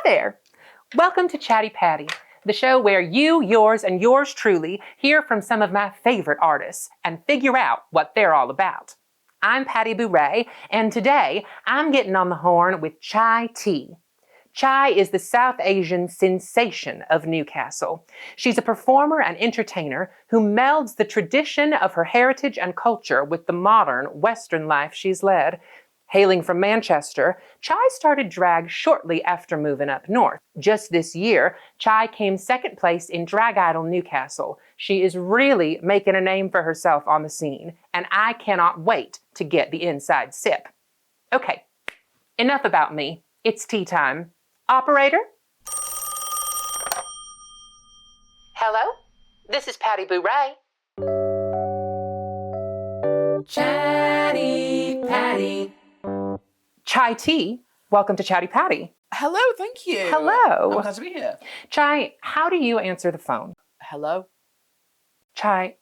there. Welcome to Chatty Patty, the show where you, yours, and yours truly hear from some of my favorite artists and figure out what they're all about. I'm Patti Boo Rae, and today I'm getting on the horn with Chatti. Chai is the South Asian sensation of Newcastle. She's a performer and entertainer who melds the tradition of her heritage and culture with the modern Western life she's led. Hailing from Manchester, Chai started drag shortly after moving up north. Just this year, Chai came second place in Drag Idol Newcastle. She is really making a name for herself on the scene, and I cannot wait to get the inside sip. Okay, enough about me. It's tea time. Operator? Hello? This is Patti Boo Rae. Chatty Patty. Chai, welcome to Chatty Patty. Hello, thank you. Hello. I'm glad to be here. Chai, how do you answer the phone? Hello? Chai,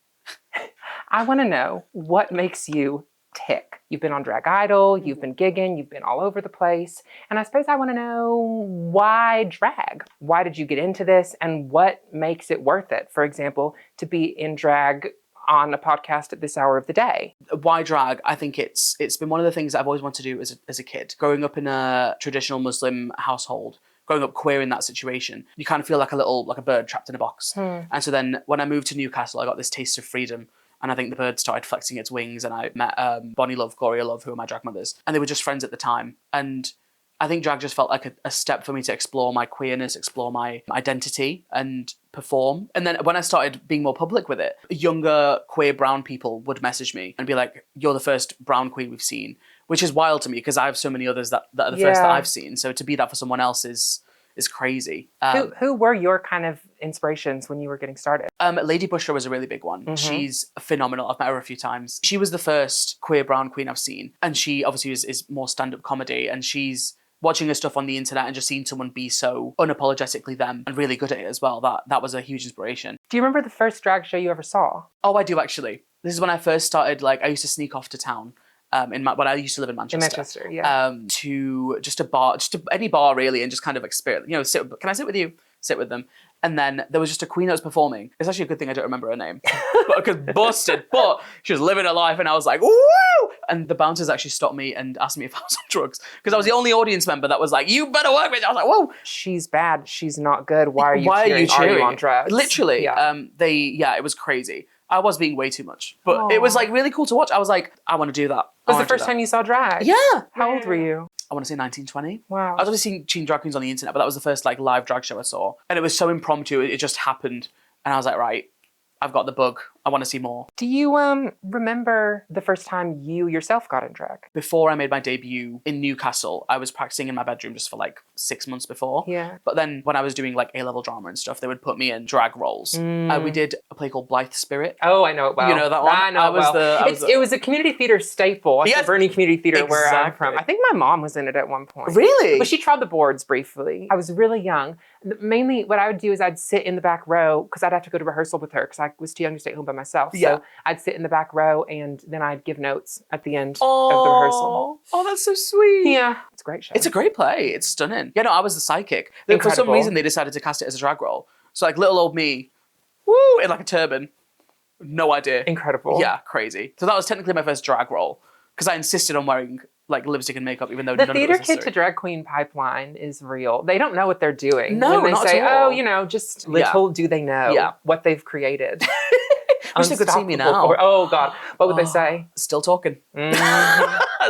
I want to know what makes you tick. You've been on Drag Idol, you've been gigging, you've been all over the place. And I suppose I want to know, why drag? Why did you get into this, and what makes it worth it? For example, to be in drag on a podcast at this hour of the day. Why drag? I think it's been one of the things that I've always wanted to do as a kid. Growing up in a traditional Muslim household, growing up queer in that situation, you kind of feel like a bird trapped in a box. And so then when I moved to Newcastle, I got this taste of freedom. And I think the bird started flexing its wings, and I met Bonnie Love, Gloria Love, who are my drag mothers. And they were just friends at the time. And I think drag just felt like a step for me to explore my queerness, explore my identity, and perform. And then when I started being more public with it, younger queer brown people would message me and be like, "You're the first brown queen we've seen," which is wild to me because I have so many others that are the first that I've seen. So to be that for someone else is crazy. Who were your kind of inspirations when you were getting started? Lady Bushra was a really big one. She's phenomenal. I've met her a few times. She was the first queer brown queen I've seen. And she obviously is more stand-up comedy, and she's watching her stuff on the internet and just seeing someone be so unapologetically them and really good at it as well. That was a huge inspiration. Do you remember the first drag show you ever saw? Oh, I do actually. This is when I first started, I used to sneak off to town. When I used to live in Manchester. In Manchester, yeah. To just a bar, any bar really, and just kind of experience, can I sit with you? Sit with them. And then there was just a queen that was performing. It's actually a good thing I don't remember her name. Because busted, but she was living her life, and I was like, woo! And the bouncers actually stopped me and asked me if I was on drugs. Because I was the only audience member that was like, you better work with me. I was like, whoa! She's bad, she's not good. Why are you cheering? Are you on drugs? Literally. Yeah. It was crazy. I was being way too much. But it was really cool to watch. I was like, I want to do that. Was the first time you saw drag? Yeah. How old were you? I want to say 19, 20. Wow. I was obviously seeing drag queens on the internet, but that was the first live drag show I saw. And it was so impromptu, it just happened. And I was like, right, I've got the bug. I want to see more. Do you remember the first time you yourself got in drag? Before I made my debut in Newcastle, I was practicing in my bedroom just for 6 months before. Yeah. But then when I was doing A-level drama and stuff, they would put me in drag roles. We did a play called Blythe Spirit. Oh, I know it well. You know that one? I know it well. It was a community theater staple at the Bernie Community Theater where I'm from. I think my mom was in it at one point. Really? But she tried the boards briefly. I was really young. Mainly what I would do is I'd sit in the back row because I'd have to go to rehearsal with her because I was too young to stay home by myself. Yeah. So I'd sit in the back row, and then I'd give notes at the end of the rehearsal. Oh, that's so sweet. Yeah. It's a great show. It's a great play. It's stunning. Yeah, no, I was the psychic. Incredible. For some reason, they decided to cast it as a drag role. So little old me, woo, in a turban. No idea. Incredible. Yeah, crazy. So that was technically my first drag role because I insisted on wearing lipstick and makeup, even though the none theater of it was kid necessary. to drag queen pipeline is real. They don't know what they're doing. No, when they not say, at all. just little do they know what they've created. Wish they could see me now. Oh God, what would they say? Still talking.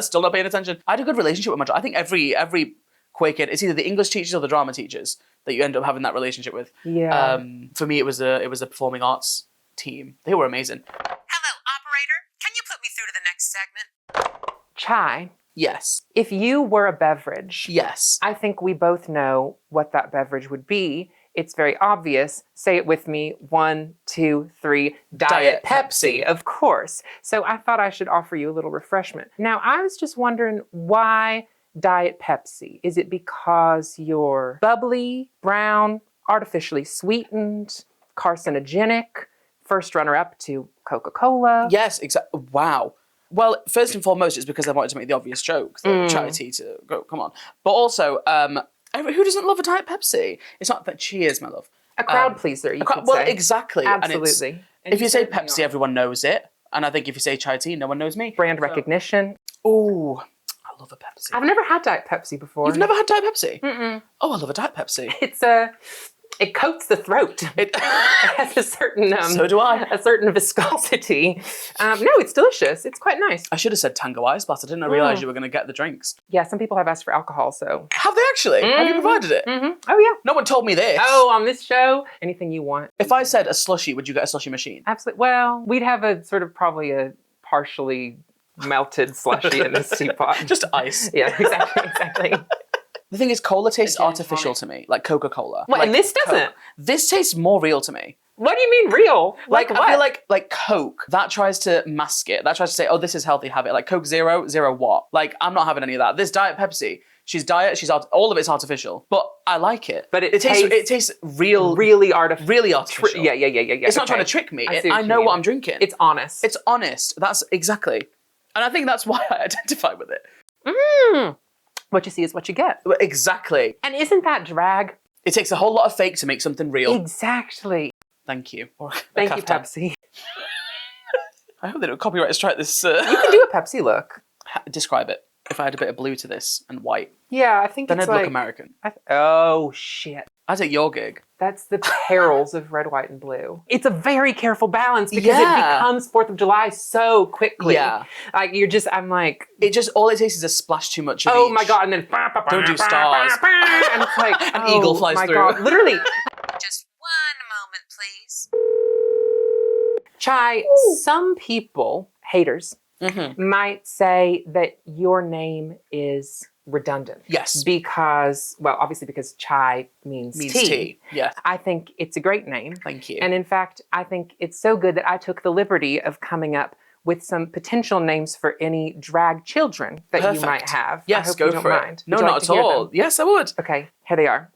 Still not paying attention. I had a good relationship with my drag. I think every queer kid, it's either the English teachers or the drama teachers that you end up having that relationship with. Yeah. For me, it was a performing arts team. They were amazing. Hello, operator. Can you put me through to the next segment? Chai. Yes. If you were a beverage, Yes. I think we both know what that beverage would be. It's very obvious. Say it with me. 1, 2, 3. Diet Pepsi, of course. So I thought I should offer you a little refreshment. Now, I was just wondering, why Diet Pepsi? Is it because you're bubbly, brown, artificially sweetened, carcinogenic, first runner-up to Coca-Cola? Yes, exactly. Wow. Well, first and foremost, it's because I wanted to make the obvious joke. Chatti to go, come on. But also, I Who doesn't love a Diet Pepsi? It's not that. Cheers, my love. A crowd pleaser, you could Well, say. exactly. Absolutely. And if you say certainly Pepsi, are. everyone knows it. And I think if you say Chatti, no one knows me. Brand recognition. Oh, I love a Pepsi. I've never had Diet Pepsi before. You've never had Diet Pepsi? Mm-mm. Oh, I love a Diet Pepsi. It coats the throat. It has a certain So do I. a certain viscosity. No, it's delicious. It's quite nice. I should have said Tango Ice Blast. I didn't realise you were going to get the drinks. Yeah, some people have asked for alcohol, so. Have they actually? Have you provided it? Mm-hmm. Oh yeah. No one told me this. Oh, on this show, anything you want. If I said a slushie, would you get a slushie machine? Absolutely. Well, we'd have a sort of probably a partially melted slushie in this teapot. Just ice. Yeah, exactly. The thing is, cola tastes Gin artificial to me, like Coca-Cola. What, and this doesn't? Coke. This tastes more real to me. What do you mean real? Like what? I feel like Coke, that tries to mask it. That tries to say, oh, this is healthy, have it. Like Coke Zero what? Like, I'm not having any of that. This Diet Pepsi, she's diet, all of it's artificial. But I like it. But it tastes real. really artificial. Really artificial. Yeah. It's not trying to trick me. I know what I'm drinking. It's honest. It's honest. That's exactly. And I think that's why I identify with it. What you see is what you get. Exactly. And isn't that drag? It takes a whole lot of fake to make something real. Exactly. Thank you. Thank you, Pepsi. I hope they don't copyright strike this. You can do a Pepsi look. Describe it. If I had a bit of blue to this and white, Yeah, I think then it's I'd like... look American. Oh, shit. I'd take your gig. That's the perils of red, white, and blue. It's a very careful balance because it Yeah. becomes 4th of July so quickly. Yeah. Like, I'm like... All it takes is a splash too much of Oh each. my God, and then... Don't do stars. And it's like... An eagle flies my through. God. Literally. Just one moment, please. Chai, some people, haters, might say that your name is redundant. Yes. Because, well, obviously because chai means tea. Yeah. I think it's a great name. Thank you. And in fact, I think it's so good that I took the liberty of coming up with some potential names for any drag children that Perfect. you might have. I Yes, hope go you don't for mind. it. No, Would you like not to at hear all. them? Yes, I would. Okay, here they are.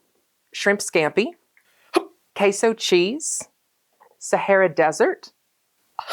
Shrimp Scampi, Queso Cheese, Sahara Desert,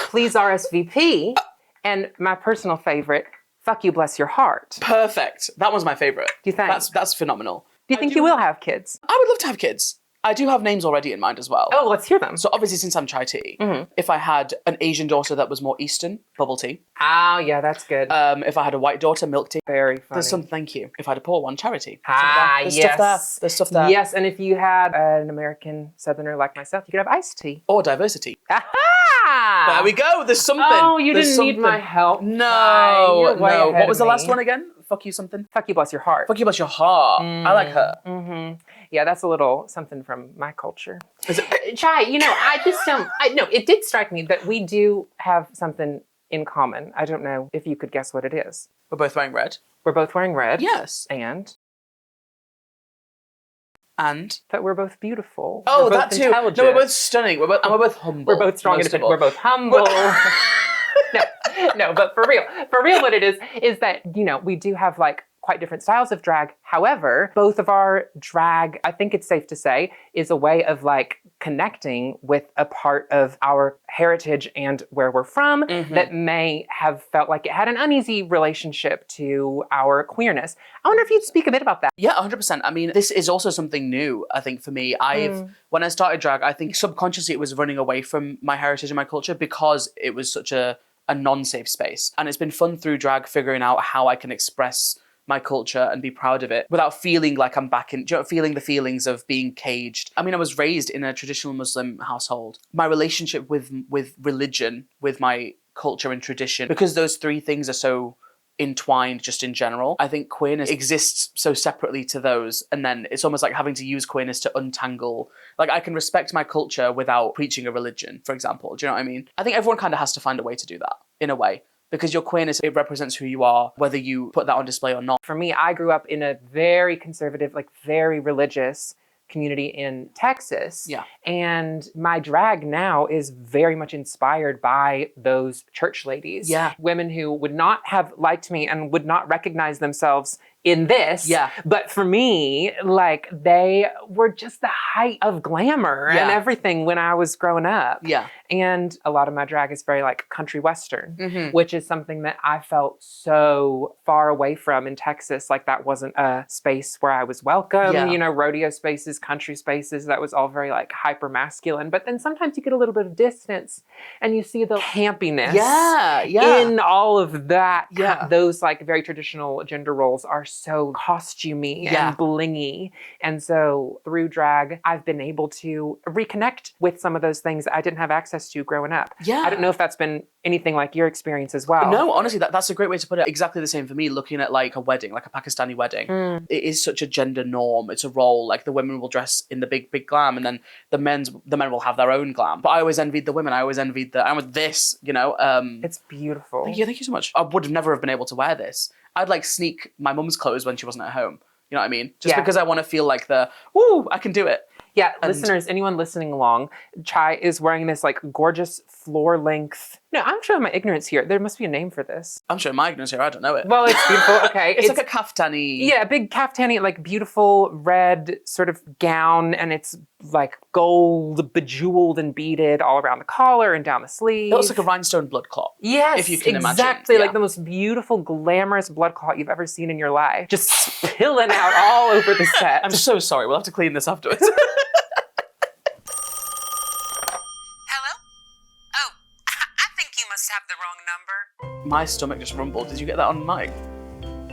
Please RSVP, and my personal favorite, Fuck You Bless Your Heart. Perfect. That one's my favorite. Do you think? That's phenomenal. Do you think you will have kids? I would love to have kids. I do have names already in mind as well. Oh, let's hear them. So obviously, since I'm chai tea, if I had an Asian daughter that was more Eastern, bubble tea. Oh, yeah, that's good. If I had a white daughter, milk tea. Very funny. There's some, thank you. If I had a poor one, charity. There's Stuff there. There's stuff there. Yes, and if you had an American Southerner like myself, you could have iced tea. Or diversity. Aha! There we go. There's something. Oh, you There's didn't need something. my help. No, You're way no. ahead What was of the last me. one again? Fuck you something. Fuck You Bless Your Heart. Fuck you bless your heart. I like her. Mm-hmm. Yeah, that's a little something from my culture. Is it- Chai, I just don't... No, it did strike me that we do have something in common. I don't know if you could guess what it is. We're both wearing red. We're both wearing red. Yes. And And that we're both beautiful. oh, we're both that too. intelligent. No, we're both stunning. We're both humble. We're both strong, most of independent. all. We're both humble. No, but for real, what it is that, we do have like quite different styles of drag. However, both of our drag, I think it's safe to say, is a way of like connecting with a part of our heritage and where we're from that may have felt like it had an uneasy relationship to our queerness. I wonder if you'd speak a bit about that. Yeah, 100%. I mean, this is also something new, I think, for me. When I started drag, I think subconsciously it was running away from my heritage and my culture because it was such a non-safe space. And it's been fun through drag figuring out how I can express my culture and be proud of it without feeling like I'm back in, feeling the feelings of being caged. I mean, I was raised in a traditional Muslim household. My relationship with religion, with my culture and tradition, because those three things are so entwined just in general, I think queerness exists so separately to those, and then it's almost like having to use queerness to untangle. Like, I can respect my culture without preaching a religion, for example. Do you know what I mean? I think everyone kind of has to find a way to do that, in a way. Because your queerness, it represents who you are, whether you put that on display or not. For me, I grew up in a very conservative, like very religious community in Texas. Yeah. And my drag now is very much inspired by those church ladies. Yeah. Women who would not have liked me and would not recognize themselves in this. Yeah. But for me, like, they were just the height of glamour and everything when I was growing up. Yeah. And a lot of my drag is very like country western, Mm-hmm. which is something that I felt so far away from in Texas. Like, that wasn't a space where I was welcome. Yeah. You know, rodeo spaces, country spaces, that was all very like hyper masculine. But then sometimes you get a little bit of distance and you see the campiness in all of that. Yeah. Those like very traditional gender roles are so costumey and blingy. And so through drag, I've been able to reconnect with some of those things that I didn't have access to growing up. Yeah. I don't know if that's been anything like your experience as well. No, honestly, that's a great way to put it. Exactly the same for me, looking at like a wedding, like a Pakistani wedding. It is such a gender norm. It's a role. Like, the women will dress in the big glam, and then the men will have their own glam. But I always envied the women. I always envied I'm with this, you know. It's beautiful. Thank you so much. I would have never have been able to wear this. I'd like sneak my mum's clothes when she wasn't at home. You know what I mean? Just because I want to feel like I can do it. Yeah, listeners, anyone listening along, Chai is wearing this like gorgeous floor length. No, I'm showing my ignorance here. There must be a name for this. I'm showing my ignorance here. I don't know it. Well, it's beautiful. Okay. It's like a kaftani. Yeah, a big kaftani, like beautiful red sort of gown. And it's like gold, bejeweled and beaded all around the collar and down the sleeve. It looks like a rhinestone blood clot. Yes, if you can exactly. imagine. Like the most beautiful, glamorous blood clot you've ever seen in your life. Just spilling out all over the set. I'm so sorry. We'll have to clean this afterwards. Have the wrong number. My stomach just rumbled. Did you get that on mic?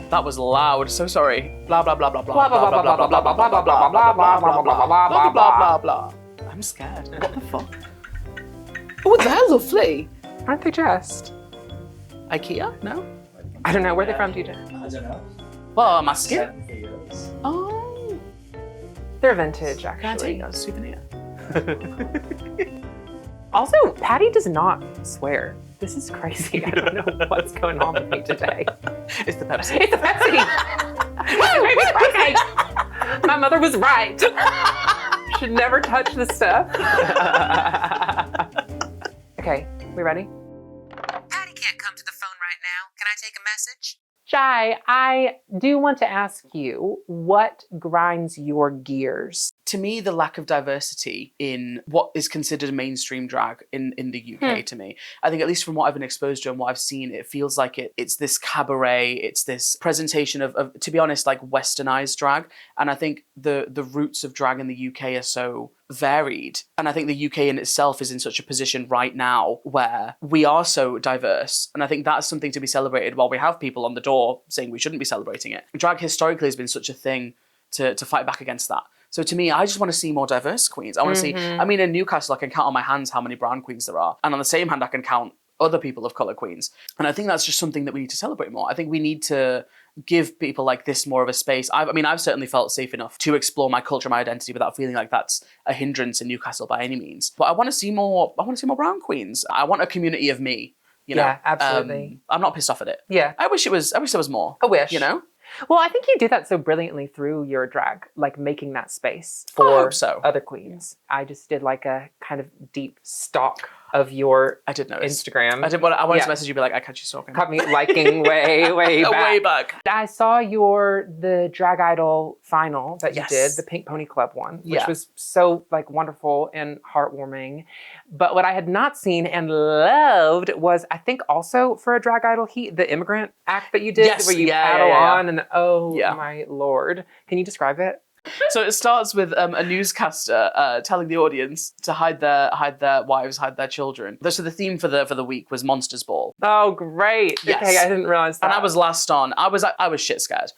That was loud. So sorry. Blah blah blah blah blah blah blah blah blah blah blah blah blah blah blah blah blah blah blah blah. I'm scared. What the fuck? Oh, they're lovely. Aren't they just? IKEA? No. I don't know. Where are they from, TJ? I don't know. Well, I'm asking. Videos. Oh. They're vintage, Can I actually. take a souvenir? Also, Patti does not swear. This is crazy. I don't know what's going on with me today. It's the Pepsi. It's a Pepsi! It's crazy! My mother was right. Should never touch this stuff. Okay, we ready? Patti can't come to the phone right now. Can I take a message? Chai, I do want to ask you, what grinds your gears? To me, the lack of diversity in what is considered mainstream drag in the UK, to me. I think, at least from what I've been exposed to and what I've seen, it feels like it's this cabaret, it's this presentation of, to be honest, like westernized drag. And I think the roots of drag in the UK are so varied. And I think the UK in itself is in such a position right now where we are so diverse. And I think that's something to be celebrated, while we have people on the door saying we shouldn't be celebrating it. Drag historically has been such a thing to fight back against that. So to me, I just want to see more diverse queens. I want to see, I mean, in Newcastle, I can count on my hands how many brown queens there are. And on the same hand, I can count other people of colour queens. And I think that's just something that we need to celebrate more. I think we need to give people like this more of a space. I've certainly felt safe enough to explore my culture, my identity, without feeling like that's a hindrance in Newcastle by any means. But I want to see more brown queens. I want a community of me. You know? Yeah, absolutely. I'm not pissed off at it. Yeah. I wish there was more. I wish. You know? Well, I think you do that so brilliantly through your drag, like making that space I for hope so. other queens. I just did like a kind of deep stalk of your I did notice. Instagram. I wanted to message you, be like, I catch you stalking. Caught me liking way back. Way back. I saw the Drag Idol final that you Yes. did, the Pink Pony Club one, which Yeah. was so like wonderful and heartwarming. But what I had not seen and loved was, I think also for a Drag Idol heat, the immigrant act that you did, Yes, where you yeah, paddle yeah. on and oh Yeah. my Lord. Can you describe it? So it starts with a newscaster telling the audience to hide their wives, hide their children. So the theme for the week was Monsters Ball. Oh, great. Yes. Okay, I didn't realize that. And I was last on. I was shit scared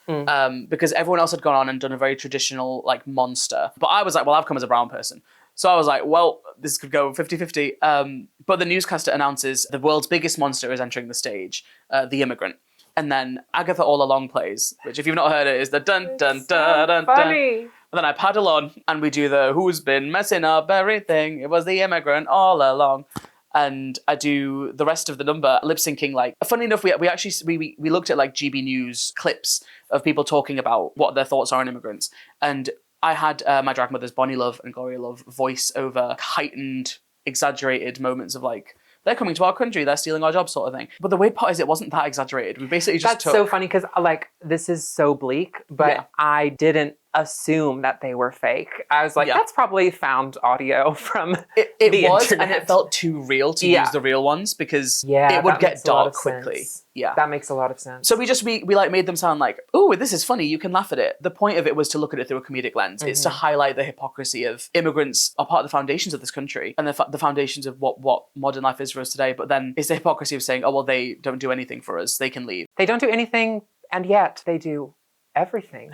because everyone else had gone on and done a very traditional like monster. But I was like, well, I've come as a brown person. So I was like, well, this could go 50-50. But the newscaster announces the world's biggest monster is entering the stage, the immigrant. And then Agatha All Along plays, which if you've not heard it is the dun dun dun dun dun. Funny. And then I paddle on and we do the who's been messing up everything. It was the immigrant all along. And I do the rest of the number lip syncing. Like, funny enough, we actually looked at like GB News clips of people talking about what their thoughts are on immigrants. And I had my drag mothers Bonnie Love and Gloria Love voice over heightened, exaggerated moments of like they're coming to our country, they're stealing our jobs sort of thing. But the weird part is it wasn't that exaggerated. We basically just That's so funny because like this is so bleak, but I didn't assume that they were fake. I was like, that's probably found audio from it the was, internet. and it felt too real to use the real ones because it would get dark quickly. Yeah, that makes a lot of sense. So we like made them sound like, oh, this is funny, you can laugh at it. The point of it was to look at it through a comedic lens. It's to highlight the hypocrisy of immigrants are part of the foundations of this country and the foundations of what modern life is for us today. But then it's the hypocrisy of saying, oh, well, they don't do anything for us, they can leave. They don't do anything, and yet they do everything.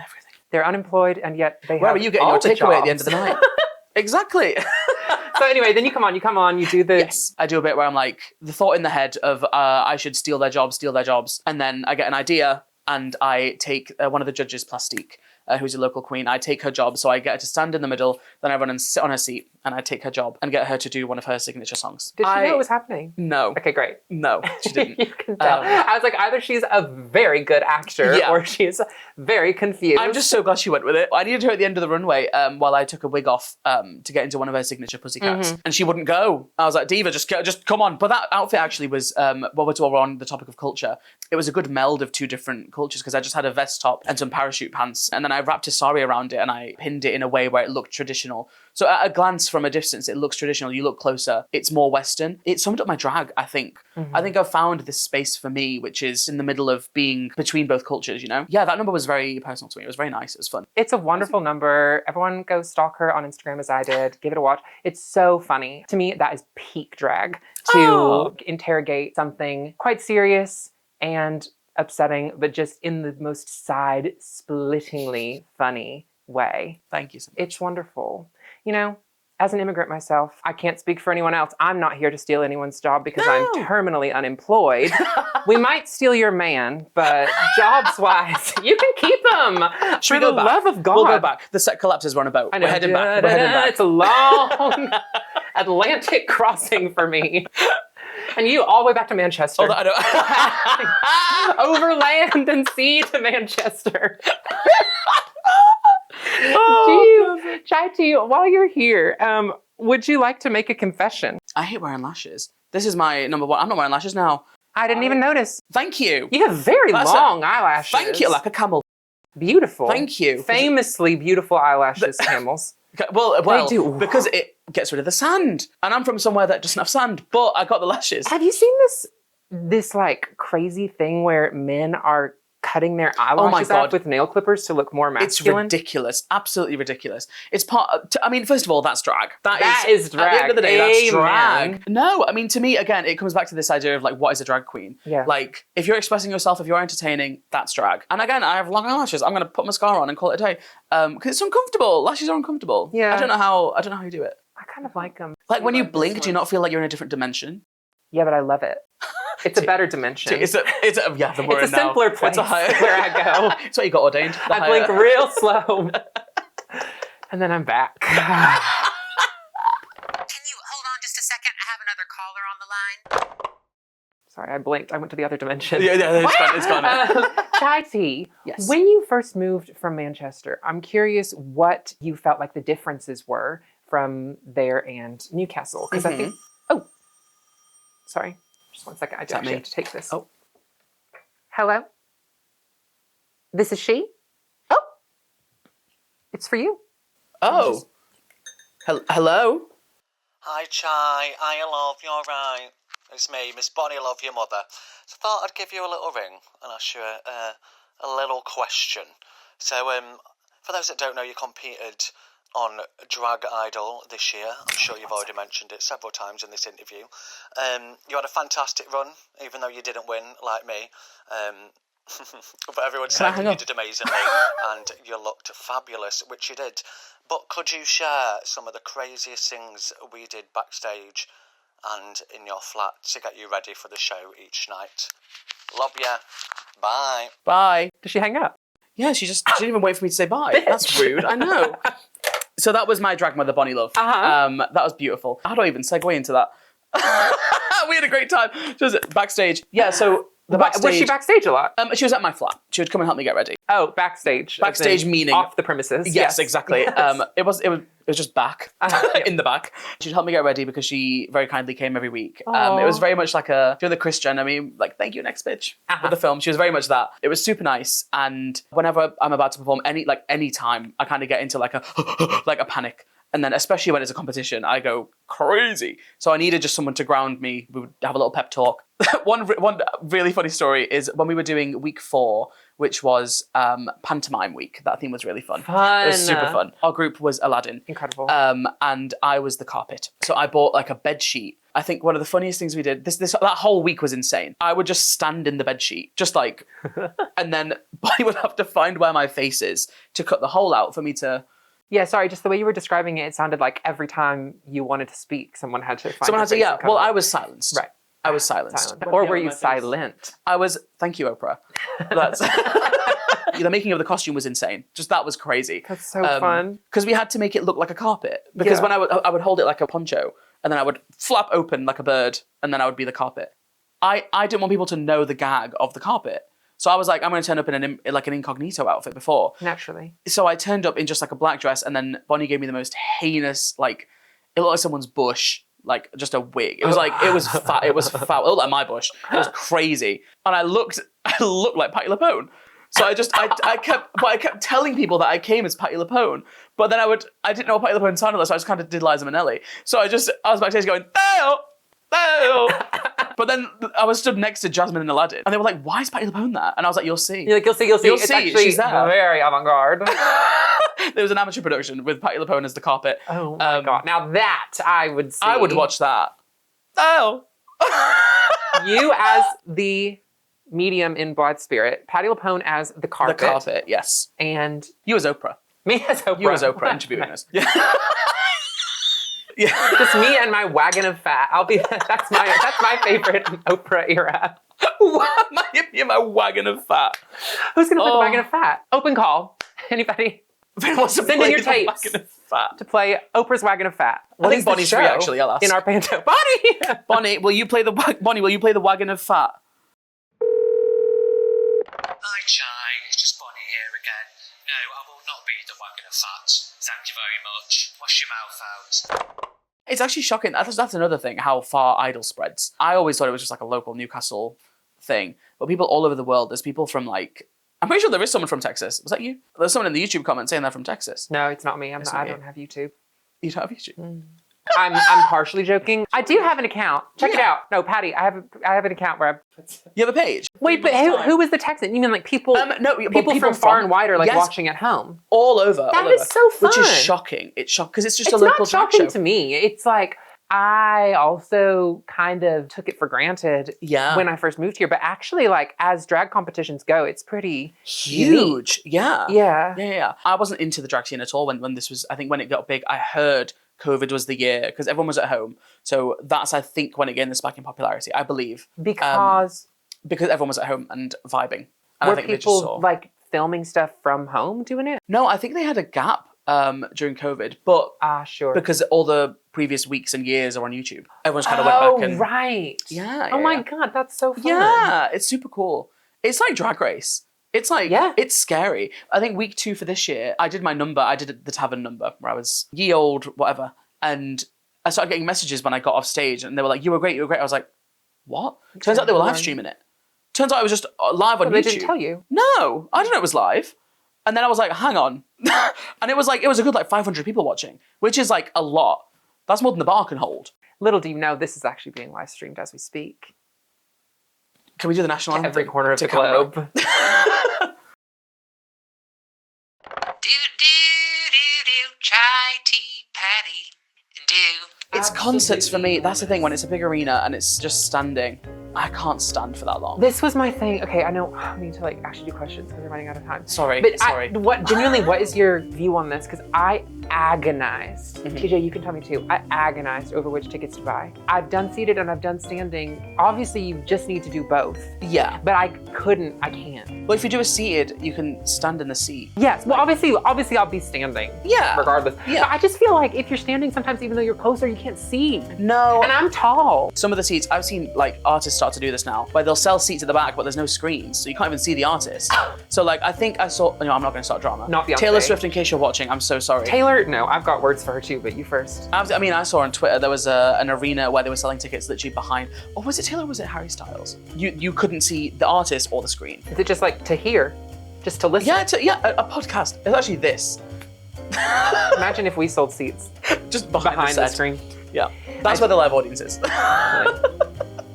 They're unemployed, and yet they Where have are you getting all your the takeaway at the end jobs. of the night? Exactly. So anyway, then you come on, you do the... Yes, I do a bit where I'm like, the thought in the head of I should steal their jobs, and then I get an idea, and I take one of the judges, Plastique, who's a local queen. I take her job, so I get her to stand in the middle, then I run and sit on her seat, and I take her job and get her to do one of her signature songs. Did she know it was happening? No. Okay, great. No, she didn't. You can tell. I was like, either she's a very good actor or she's very confused. I'm just so glad she went with it. I needed her at the end of the runway while I took a wig off to get into one of her signature pussycats, and she wouldn't go. I was like, Diva, just come on. But that outfit actually was, while we're on the topic of culture, it was a good meld of two different cultures because I just had a vest top and some parachute pants, and then I wrapped a sari around it and I pinned it in a way where it looked traditional. So at a glance from a distance, it looks traditional. You look closer, it's more Western. It summed up my drag, I think. I think I've found this space for me, which is in the middle of being between both cultures, you know? Yeah, that number was very personal to me. It was very nice. It was fun. It's a wonderful number. Everyone go stalk her on Instagram as I did. Give it a watch. It's so funny. To me, that is peak drag to interrogate something quite serious and upsetting, but just in the most side-splittingly funny way. Thank you so much. It's wonderful. You know, as an immigrant myself, I can't speak for anyone else. I'm not here to steal anyone's job because I'm terminally unemployed. We might steal your man, but jobs-wise, you can keep him. Should we For go the back? love of God. We'll go back. The set collapses, we're on a boat. I know. We're heading back. We're heading back. It's a long Atlantic crossing for me. And you all the way back to Manchester. Oh, I know. Over land and sea to Manchester. Chatti, while you're here, would you like to make a confession? I hate wearing lashes. This is my number one. I'm not wearing lashes now. I didn't even notice. Thank you. You have very long eyelashes. Thank you, like a camel. Beautiful. Thank you. Famously beautiful eyelashes, camels. Well, They do. because it gets rid of the sand. And I'm from somewhere that doesn't have sand, but I got the lashes. Have you seen this like crazy thing where men are cutting their eyelashes out with nail clippers to look more masculine? It's ridiculous. Absolutely ridiculous. It's first of all, that's drag. That is drag. At the end of the day, that's Amen. drag. No, I mean, to me, again, it comes back to this idea of like, what is a drag queen? Yeah. Like, if you're expressing yourself, if you're entertaining, that's drag. And again, I have long eyelashes. I'm going to put mascara on and call it a day. Because it's uncomfortable. Lashes are uncomfortable. Yeah. I don't know how you do it. I kind of like them. Like when you blink, do you not feel like you're in a different dimension? Yeah, but I love it. It's a better dimension. It's a simpler place where I go. It's what you got ordained. I blink real slow. And then I'm back. Can you hold on just a second? I have another caller on the line. Sorry, I blinked. I went to the other dimension. Yeah, it's gone. Chatti, Yes. when you first moved from Manchester, I'm curious what you felt like the differences were from there and Newcastle. Because I think... Oh, sorry. Just 1 second. I do actually have to take this. Oh. Hello? This is she? Oh. It's for you. Oh. Hello? Hi, Chai. I love you, alright. It's me, Miss Bonnie Love, your mother. So I thought I'd give you a little ring and ask you a little question. So, for those that don't know, you competed on Drag Idol this year. I'm sure you've already mentioned it several times in this interview. You had a fantastic run, even though you didn't win, like me. But everyone said you did amazingly and you looked fabulous, which you did. But could you share some of the craziest things we did backstage and in your flat to get you ready for the show each night? Love ya. Bye. Bye. Did she hang up? Yeah, she didn't even wait for me to say bye. That's rude. I know. So that was my drag mother, Bonnie Love. That was beautiful. How do I even segue into that? We had a great time. Just backstage. Yeah, so Was she backstage a lot? She was at my flat. She would come and help me get ready. Oh, backstage. Backstage meaning off the premises. Yes, exactly. Yes. It was just back Yeah. in the back. She'd help me get ready because she very kindly came every week. It was very much like the Chris Jenner meme, like thank you next bitch with the film. She was very much that. It was super nice. And whenever I'm about to perform any time, I kind of get into like a panic. And then especially when it's a competition, I go crazy. So I needed just someone to ground me. We would have a little pep talk. One really funny story is when we were doing week 4, which was pantomime week. That theme was really fun. It was super fun. Our group was Aladdin. Incredible. And I was the carpet. So I bought like a bed sheet. I think one of the funniest things we did, that whole week was insane. I would just stand in the bed sheet, just like, and then Bonnie would have to find where my face is to cut the hole out for me to... Yeah, sorry, just the way you were describing it, it sounded like every time you wanted to speak, someone had to find Well, I was silenced. Right. I was silenced. Or were you silent? I was, thank you, Oprah. That's... The making of the costume was insane. Just that was crazy. That's so fun. Because we had to make it look like a carpet. Because when I would hold it like a poncho, and then I would flap open like a bird, and then I would be the carpet. I didn't want people to know the gag of the carpet. So I was like, I'm going to turn up in an incognito outfit before. Naturally. So I turned up in just like a black dress, and then Bonnie gave me the most heinous, like, it looked like someone's bush, like just a wig. It was like, it was fat, it was foul. It looked like my bush. It was crazy. And I looked like Patti LuPone. So I kept telling people that I came as Patti LuPone, but then I didn't know what Patti LuPone sounded like, so I just kind of did Liza Minnelli. So I was backstage going, Theo! But then I was stood next to Jasmine and Aladdin, and they were like, "Why is Patti LuPone there?" And I was like, "You'll see." You're like, you'll see. It's see. actually She's there. very avant-garde. There was an amateur production with Patti LuPone as the carpet. Oh my God. Now that I would see. I would watch that. Oh. You as the medium in Blood Spirit, Patti LuPone as the carpet. The carpet, yes. And you as Oprah. Me as Oprah. You as Oprah interviewing us. Yeah. Yeah. Just me and my wagon of fat. That's my favorite Oprah era. my wagon of fat. Who's gonna play the wagon of fat? Open call. Anybody? Send in your tapes to play Oprah's Wagon of Fat. I think Bonnie's free, actually. I'll ask. In our panto. Bonnie, will you play the Wagon of Fat? Hi, Chai. It's just Bonnie here again. No, I will not be the wagon of fat. Thank you very much. Wash your mouth out. It's actually shocking. That's another thing, how far Idol spreads. I always thought it was just like a local Newcastle thing. But people all over the world, there's people from like... I'm pretty sure there is someone from Texas. Was that you? There's someone in the YouTube comment saying they're from Texas. No, it's not me. I don't have YouTube. You don't have YouTube? I'm partially joking. I do have an account. Check it out. No, Patty, I have an account where You have a page? Wait, but who was the Texan? You mean like people? No, people from far and wide are like watching at home. All over. That is so fun. Which is shocking. It's shocking because it's just a It's local not shocking show. to me. It's like I also kind of took it for granted when I first moved here. But actually, like as drag competitions go, it's pretty huge. Unique. Yeah. I wasn't into the drag scene at all when this was. I think when it got big, I heard COVID was the year because everyone was at home. So that's, I think, when it gained this back in popularity, I believe. Because everyone was at home and vibing. And were I think people like filming stuff from home doing it? No, I think they had a gap during COVID, but sure. because all the previous weeks and years are on YouTube. Everyone's kind of went back and... right. Yeah. Oh my God, that's so fun. Yeah, it's super cool. It's like Drag Race. It's like, it's scary. I think week 2 for this year, I did my number. I did the tavern number where I was ye old, whatever. And I started getting messages when I got off stage and they were like, you were great. I was like, what? Turns out they were live streaming it. Turns out it was just live on YouTube. They didn't tell you? No, I didn't know it was live. And then I was like, hang on. And it was a good 500 people watching, which is like a lot. That's more than the bar can hold. Little do you know, this is actually being live streamed as we speak. Can we do the national anthem? Every corner of the globe. Do, chai, tea, patty, do. It's concerts for me. That's the thing, when it's a big arena and it's just standing. I can't stand for that long. This was my thing. Okay, I know I need to actually do questions because we're running out of time. Sorry. Genuinely, what is your view on this? Because I agonized. TJ, you can tell me too. I agonized over which tickets to buy. I've done seated and I've done standing. Obviously, you just need to do both. Yeah. But I can't. Well, if you do a seated, you can stand in the seat. Yes. Well, obviously I'll be standing. Yeah. Regardless. Yeah. But I just feel like if you're standing, sometimes even though you're closer, you can't see. No. And I'm tall. Some of the seats, I've seen artists start to do this now, where they'll sell seats at the back, but there's no screens, so you can't even see the artist. So like, I think I saw, I'm not gonna start drama. Not Beyonce. Taylor Swift, in case you're watching, I'm so sorry. Taylor, no, I've got words for her too, but you first. I mean, I saw on Twitter, there was an arena where they were selling tickets literally behind, or was it Taylor or was it Harry Styles? You couldn't see the artist or the screen. Is it just like to hear? Just to listen? Yeah, a podcast. It's actually this. Imagine if we sold seats Just behind the screen. Yeah, that's where the live audience is.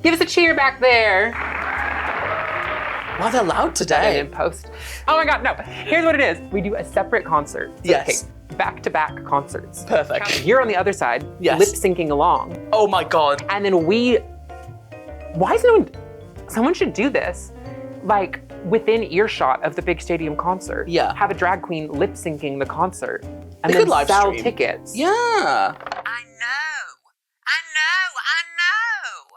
Give us a cheer back there. Wow, they're loud today. In post. Oh my God, no. Here's what it is. We do a separate concert. So, Yes. okay, back-to-back concerts. Perfect. You're on the other side, Yes. lip-syncing along. Oh my God. And then why is no one, someone should do this. Like, within earshot of the big stadium concert. Yeah. Have a drag queen lip-syncing the concert. And They then could live sell stream. tickets. Yeah. I know.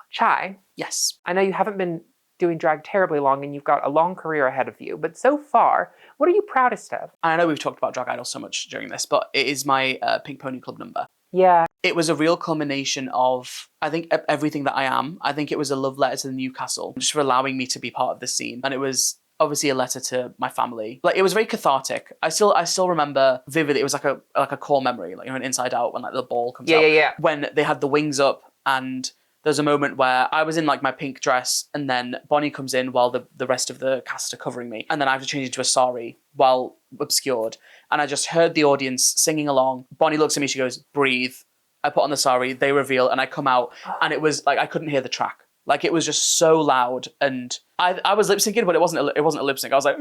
Chai, Yes. I know you haven't been doing drag terribly long and you've got a long career ahead of you, but so far, what are you proudest of? I know we've talked about Drag Idol so much during this, but it is my Pink Pony Club number. Yeah. It was a real culmination of, I think, everything that I am. I think it was a love letter to the Newcastle, just for allowing me to be part of this scene. And it was obviously a letter to my family. Like, it was very cathartic. I still remember vividly. It was like a core memory, like, you know, an Inside Out when like the ball comes out. Yeah. When they had the wings up, and there's a moment where I was in like my pink dress, and then Bonnie comes in while the rest of the cast are covering me, and then I have to change into a sari while obscured. And I just heard the audience singing along. Bonnie looks at me, she goes, "Breathe." I put on the sari, they reveal, and I come out, and it was like I couldn't hear the track. Like, it was just so loud, and I was lip syncing, but it wasn't a lip sync. I was like,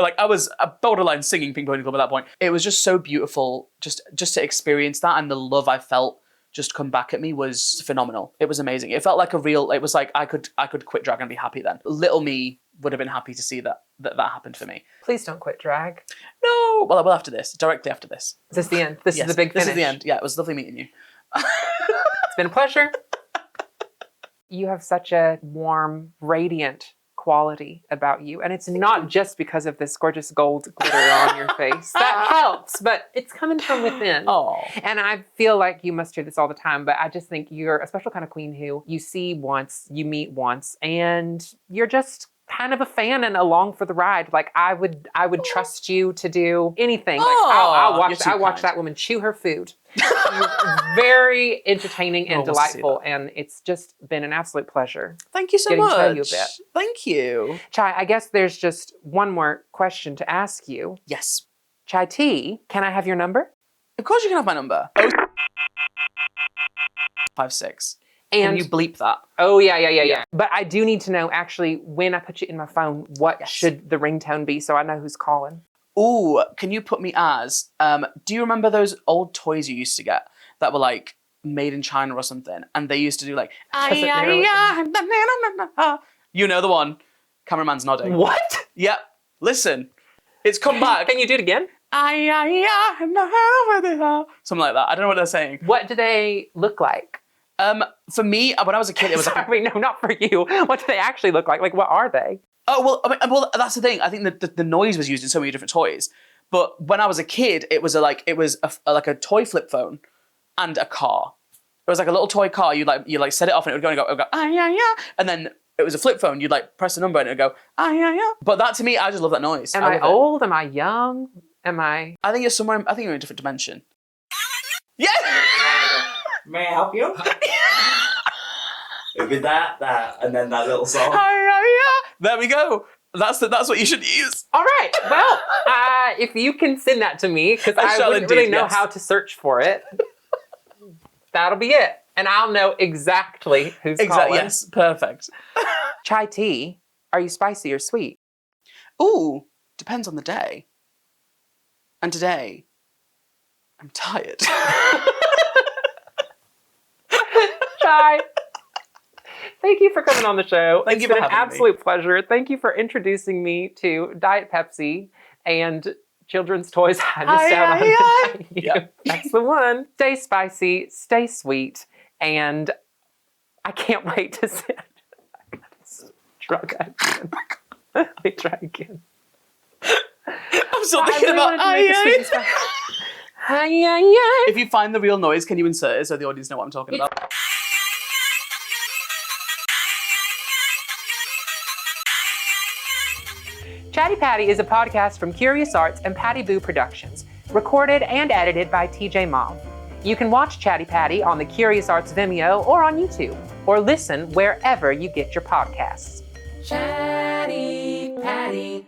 like I was borderline singing Pink Pony Club at that point. It was just so beautiful, just to experience that, and the love I felt just come back at me was phenomenal. It was amazing. It felt like it was like I could quit drag and be happy then. Little me would have been happy to see that happened for me. Please don't quit drag. No, well, after this, directly after this. Is this the end? This is the big finish. This is the end. Yeah, it was lovely meeting you. It's been a pleasure. You have such a warm, radiant quality about you. And it's not just because of this gorgeous gold glitter on your face. That helps, but it's coming from within. Oh. And I feel like you must hear this all the time, but I just think you're a special kind of queen who you see once, you meet once, and you're just kind of a fan and along for the ride. Like, I would trust you to do anything. Like, I'll watch that woman chew her food. You're very entertaining and delightful, and it's just been an absolute pleasure. Thank you so getting much. to know you a bit. Thank you. Chai, I guess there's just one more question to ask you. Yes. Chatti, can I have your number? Of course you can have my number. 56. And can you bleep that? Oh, yeah. But I do need to know, actually, when I put you in my phone, what should the ringtone be so I know who's calling? Ooh, can you put me as, do you remember those old toys you used to get that were like made in China or something? And they used to do like, you know the one. Cameraman's nodding. What? Yep. Listen, it's come back. Can you do it again? Something like that. I don't know what they're saying. What do they look like? For me, when I was a kid, it was like... Sorry, no, not for you. What do they actually look like? Like, what are they? Oh, well, that's the thing. I think that the noise was used in so many different toys. But when I was a kid, it was like a toy flip phone and a car. It was like a little toy car. You set it off and it would go, and then it was a flip phone. You'd like press a number and it would go, But that, to me, I just love that noise. Am I old? Am I young? Am I... I think you're somewhere... I think you're in a different dimension. Yeah! May I help you? It'd be that, and then that little song. There we go. That's what you should use. All right. Well, if you can send that to me, because I wouldn't really know how to search for it, that'll be it. And I'll know exactly who's calling. Yes, perfect. Chai tea, are you spicy or sweet? Ooh, depends on the day. And today, I'm tired. Chai, thank you for coming on the show. Thank you for for having me. It's been an absolute pleasure. Thank you for introducing me to Diet Pepsi and children's toys I missed out on. Yep. That's the one. Stay spicy, stay sweet, and I can't wait to see it. Drug again. Let me try again. I'm still thinking about AYAYA. If you find the real noise, can you insert it so the audience know what I'm talking about? Chatty Patty is a podcast from Curious Arts and Patti Boo Productions, recorded and edited by TJmov. You can watch Chatty Patty on the Curious Arts Vimeo or on YouTube, or listen wherever you get your podcasts. Chatty Patty.